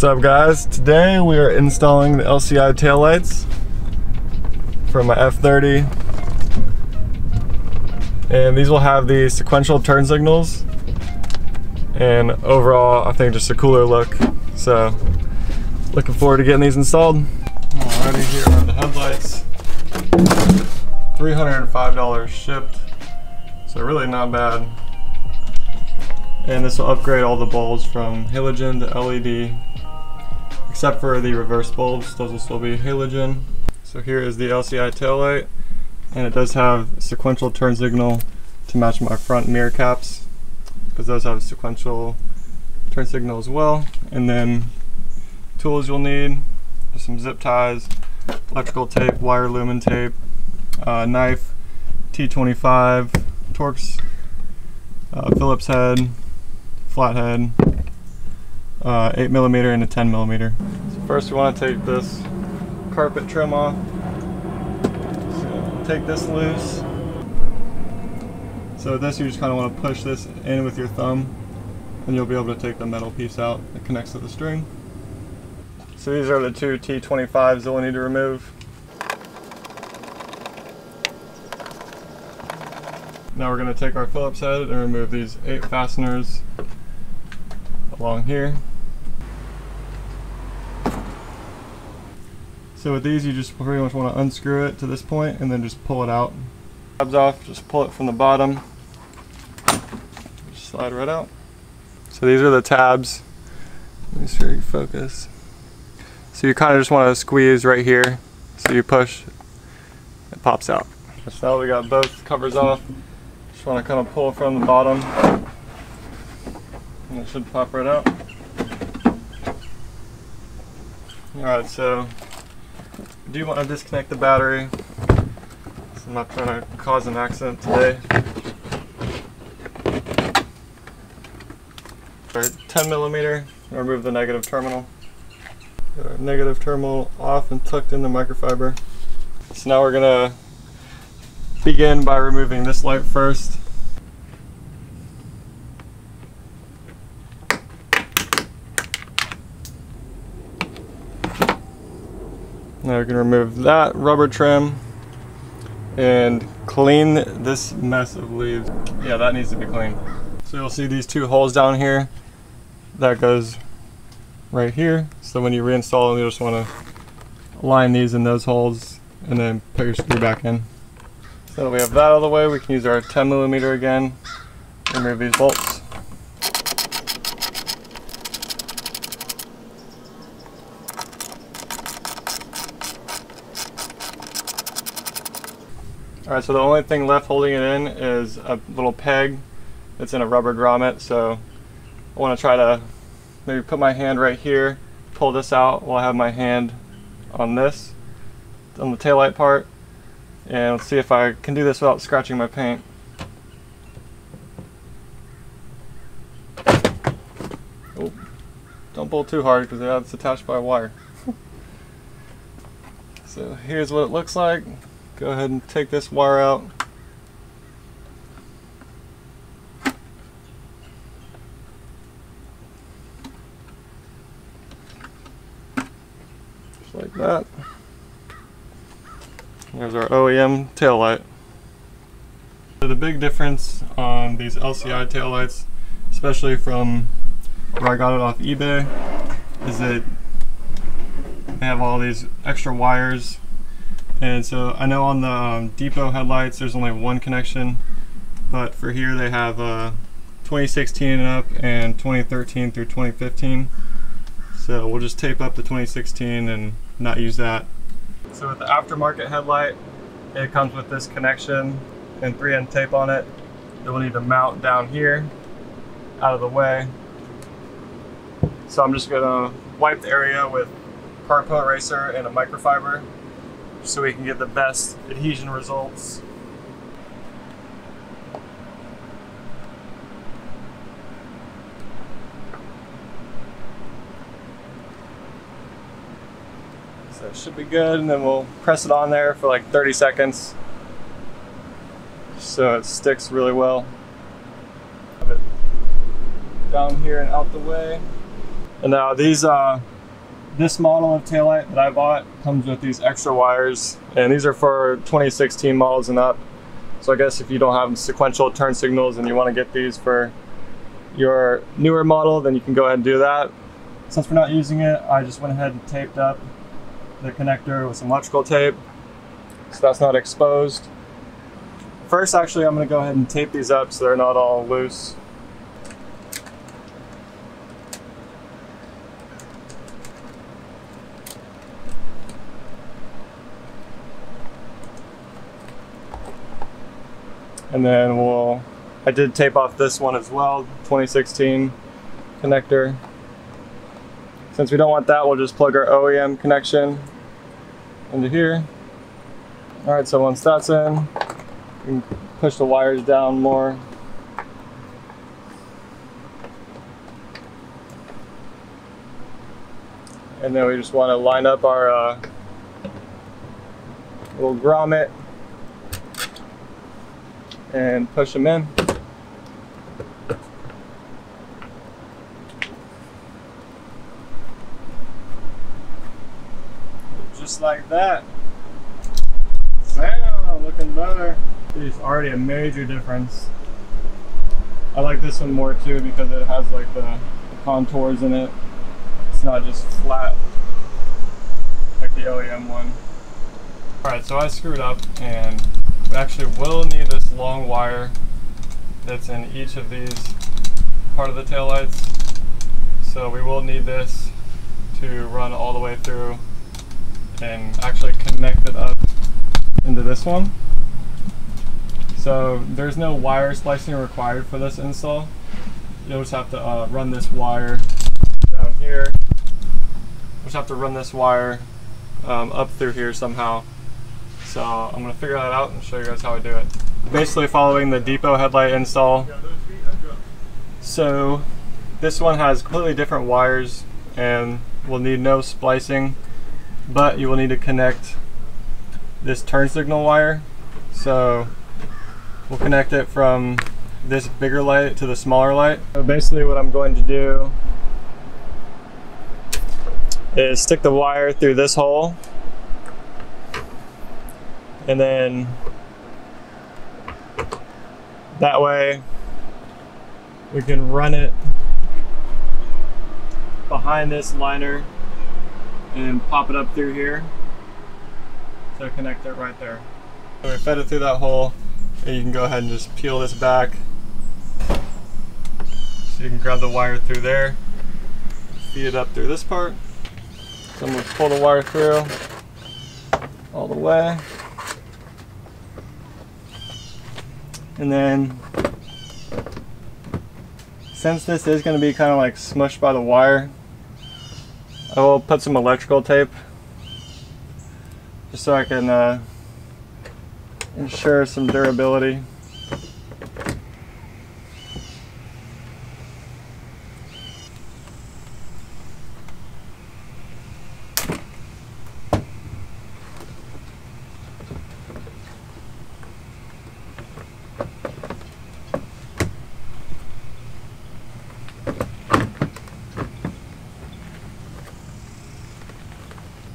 What's up guys? Today we are installing the LCI taillights for my F30, and these will have the sequential turn signals, and overall I think just a cooler look. So looking forward to getting these installed. Alrighty, here are the headlights. $305 shipped, so really not bad. And this will upgrade all the bulbs from halogen to LED, except for the reverse bulbs. Those will still be halogen. So here is the LCI taillight, and it does have sequential turn signal to match my front mirror caps, because those have sequential turn signal as well. And then tools you'll need: some zip ties, electrical tape, wire lumen tape, knife, T25, Torx, Phillips head, flathead, 8mm and a 10mm. So first we want to take this carpet trim off. So take this loose. So with this you just kind of want to push this in with your thumb, and you'll be able to take the metal piece out that connects to the string. So these are the two T25s that we'll need to remove. Now we're going to take our Phillips head and remove these 8 fasteners along here. So with these you just pretty much want to unscrew it to this point and then just pull it out. Tabs off, just pull it from the bottom. Just slide right out. So these are the tabs. Let me see if you focus. So you kind of just want to squeeze right here. So you push, it pops out. So now we got both covers off. Just want to kind of pull from the bottom, and it should pop right out. Alright, so I do want to disconnect the battery, so I'm not trying to cause an accident today. Alright, 10mm, remove the negative terminal. Got our negative terminal off and tucked in the microfiber. So now we're going to begin by removing this light first. Now we can remove that rubber trim and clean this mess of leaves. Yeah, that needs to be cleaned. So you'll see these 2 holes down here. That goes right here. So when you reinstall them, you just want to line these in those holes and then put your screw back in. So we have that out of the way. We can use our 10mm again, remove these bolts. Alright, so the only thing left holding it in is a little peg that's in a rubber grommet. So I want to try to maybe put my hand right here, pull this out while I have my hand on this, on the taillight part. And let's see if I can do this without scratching my paint. Oh, don't pull too hard because it's attached by a wire. So here's what it looks like. Go ahead and take this wire out. Just like that. There's our OEM taillight. So the big difference on these LCI taillights, especially from where I got it off eBay, is that they have all these extra wires. And so I know on the DEPO headlights there's only one connection, but for here they have 2016 and up and 2013 through 2015. So we'll just tape up the 2016 and not use that. So with the aftermarket headlight, it comes with this connection and 3N tape on it that we'll need to mount down here, out of the way. So I'm just gonna wipe the area with carpool eraser and a microfiber so we can get the best adhesion results. So it should be good, and then we'll press it on there for like 30 seconds so it sticks really well. Have it down here and out the way. And now these this model of taillight that I bought comes with these extra wires, and these are for 2016 models and up. So I guess if you don't have sequential turn signals and you want to get these for your newer model, then you can go ahead and do that. Since we're not using it, I just went ahead and taped up the connector with some electrical tape so that's not exposed. First, actually, I'm going to go ahead and tape these up so they're not all loose. And then I did tape off this one as well, 2016 connector. Since we don't want that, we'll just plug our OEM connection into here. All right, so once that's in, you can push the wires down more. And then we just want to line up our little grommet and push them in. Just like that. Damn, looking better. There's already a major difference. I like this one more too because it has like the contours in it. It's not just flat like the OEM one. Alright, so I screwed up and we actually will need this long wire that's in each of these part of the taillights. So we will need this to run all the way through and actually connect it up into this one. So there's no wire splicing required for this install. You'll just have to run this wire down here. We'll just have to run this wire up through here somehow. So I'm going to figure that out and show you guys how I do it. Basically following the DEPO headlight install. So this one has completely different wires and will need no splicing, but you will need to connect this turn signal wire. So we'll connect it from this bigger light to the smaller light. So basically what I'm going to do is stick the wire through this hole, and then that way we can run it behind this liner and pop it up through here to connect it right there. So we fed it through that hole, and you can go ahead and just peel this back so you can grab the wire through there, feed it up through this part. So I'm going to pull the wire through all the way. And then, since this is going to be kind of like smushed by the wire, I will put some electrical tape just so I can ensure some durability.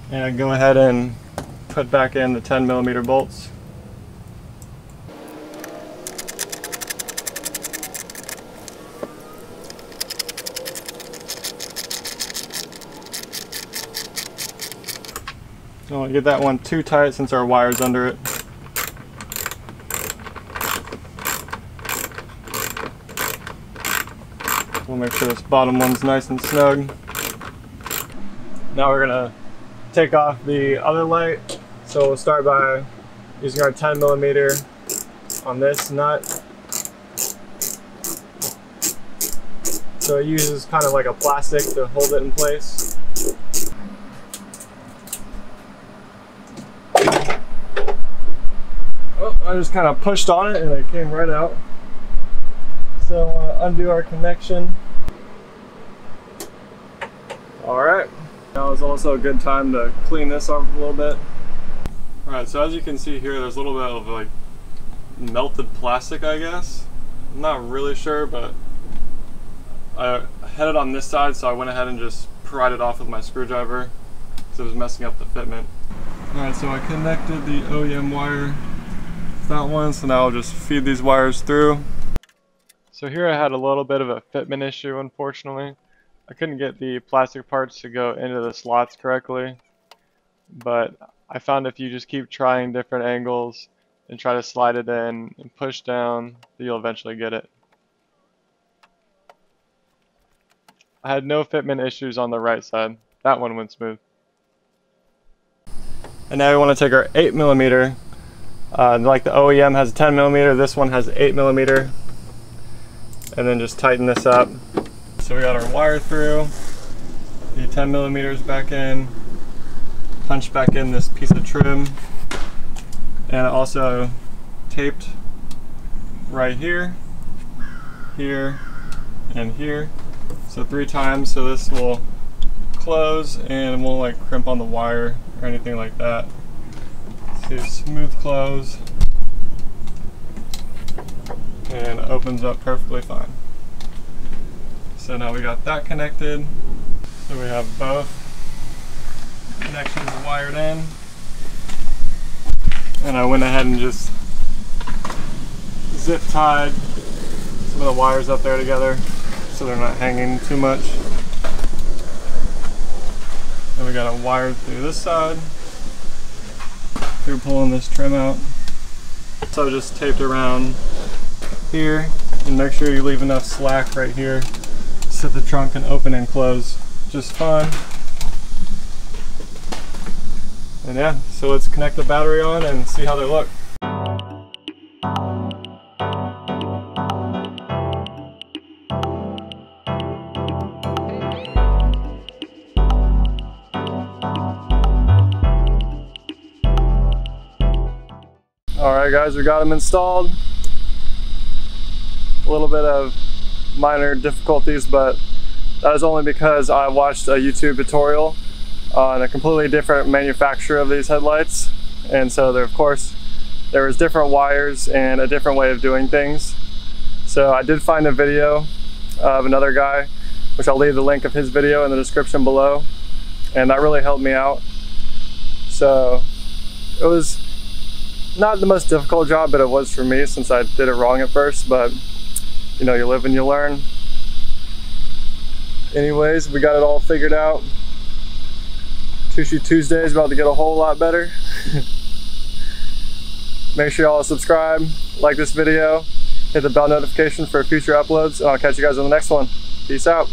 And go ahead and put back in the 10mm bolts. Don't want to get that one too tight since our wire's under it. We'll make sure this bottom one's nice and snug. Now we're gonna take off the other light. So we'll start by using our 10mm on this nut. So it uses kind of like a plastic to hold it in place. Oh, I just kind of pushed on it and it came right out. So undo our connection. Alright. Now is also a good time to clean this up a little bit. Alright, so as you can see here, there's a little bit of like melted plastic, I guess. I'm not really sure, but I had it on this side, so I went ahead and just pried it off with my screwdriver because it was messing up the fitment. Alright, so I connected the OEM wire with that one, so now I'll just feed these wires through. So here I had a little bit of a fitment issue, unfortunately. I couldn't get the plastic parts to go into the slots correctly, but I found if you just keep trying different angles and try to slide it in and push down, you'll eventually get it. I had no fitment issues on the right side. That one went smooth. And now we want to take our 8mm. Like the OEM has a 10mm, this one has 8mm. And then just tighten this up. So we got our wire through, the 10mm back in, punch back in this piece of trim, and also taped right here, here, and here. So 3 times, so this will close and it won't like crimp on the wire or anything like that. See, smooth close and opens up perfectly fine. So now we got that connected. So we have both connections wired in. And I went ahead and just zip tied some of the wires up there together so they're not hanging too much. Then we got it wired through this side through pulling this trim out. So just taped around here, and make sure you leave enough slack right here so the trunk can open and close just fine. And yeah, so let's connect the battery on and see how they look. Alright guys, we got them installed. A little bit of minor difficulties, but that is only because I watched a YouTube tutorial on a completely different manufacturer of these headlights, and so there, of course, there was different wires and a different way of doing things. So I did find a video of another guy, which I'll leave the link of his video in the description below, and that really helped me out. So it was not the most difficult job, but it was for me since I did it wrong at first, but you know, you live and you learn. Anyways, we got it all figured out. Tuesday is about to get a whole lot better. Make sure y'all subscribe, like this video, hit the bell notification for future uploads, and I'll catch you guys on the next one. Peace out.